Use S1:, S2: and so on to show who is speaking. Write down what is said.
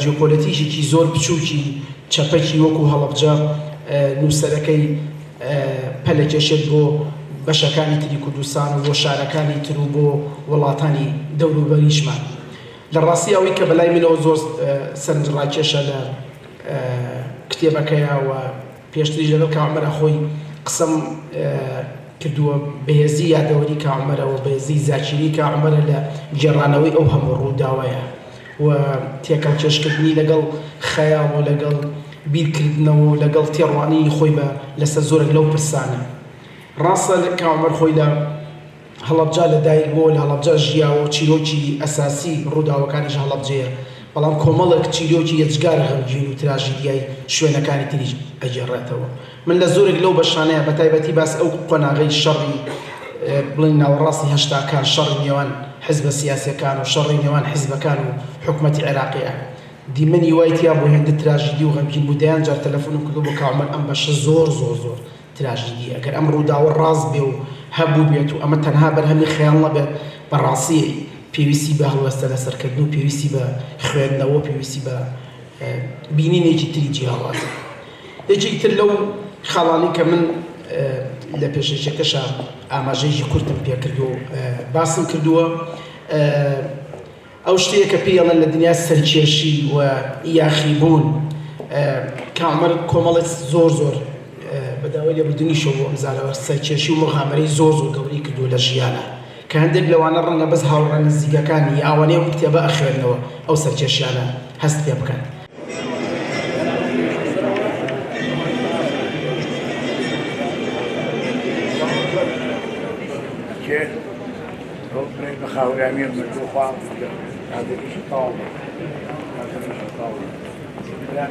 S1: جیۆپۆلیتیکێکی زۆر بچووکی چەپەکی وەکو هەڵەبجە نووسەرەکەی پەلەکێشێت بۆ بەشەکانی تری کوردستان و بۆ شارەکانی تر و بۆ وڵاتانی دەوروبەریشمان. لە ڕاستی ئەوەی کە بەلای منەوە زۆر سەرنجڕاکێشە لە کتێبەکەیە و پێشتریش لەگەڵ کاعومەرە خۆی قسەم کردووە بەهێزی یادەوەری کاعومەرە و بەهێزی زاکیری کاعومەرە لە گێڕانەوەی ئەو هەموو ڕووداوایە و تێکەڵ کێشکردنی لەگەڵ خەیاڵ و لەگەڵ بیرکردنەوە و لەگەڵ تێڕوانی خۆی بە لەسەر زۆرێک لەو پرسانە. ڕاستە کاعومەر خۆی لە هەڵەبجە لەدایک بۆ لە هەڵەبجە ژیاوە و چیرۆکی ئەساسی ڕووداوەکانیش هەڵەبجەیە، بەڵام کۆمەڵێک چیرۆکی یەجگار غەمگین و تراژیدیای شوێنەکانی تریش ئەگێڕێتەوە. من لە زۆرێک لەو بەشانەیە بەتایبەتی باس ئەو قۆناغەی شەڕی بڵین ناوەڕاستی هەشتاکان، شەڕی نێوان حیزبە سیاسیەکان و شەڕی نێوان حیزبەکان و حکومەتی عێراقیە دیمەنی وای تیا بۆ هێندە تراژیدی و غەمگین بوو. دەیان جار تەلەفۆنم کردو بۆ کاعومەر ئەم بەشە زۆر زۆر زۆر تراژیدی، ئەگەر ئەم ڕووداوە ڕاست بێ و هەبوو بێت و ئەمە تەنها بەرهەمی خەیاڵ نەبێت، بەڕاستی پێویستی بە هەڵوەستە لەسەرکردن و پێویستی بە خوێندنەوە، پێویستی بە بینینێکی تری جیاوازە. یەکێک تر لەو خاڵانی کە من لە پێشەکەشە ئاماژەیەکی کورتم پێ کردو و باسم کردووە، ئەو شتەیە کە پێی ئەڵێن لە دنیا سەرکێشی و یاخیبوون. کاعومەر کۆمەڵێک زۆر زۆر بەداوای لێبوردنیشەوە بۆ ئەمزارەوە سەرکێشی و مەغامرەی زۆر زۆر گەورەی کردووە لە ژیانە کە هەندێک لەوانە ڕەنگە بەس هاوڕە نزیکەکانی ئاوانەیە و کتێبە ئەخوێنەوە ئەو سەرکێشیانە هەست پێ بکەن.
S2: بخاورامي المجروحة هذا الشيء طاولة هذا الشيء طاولة لا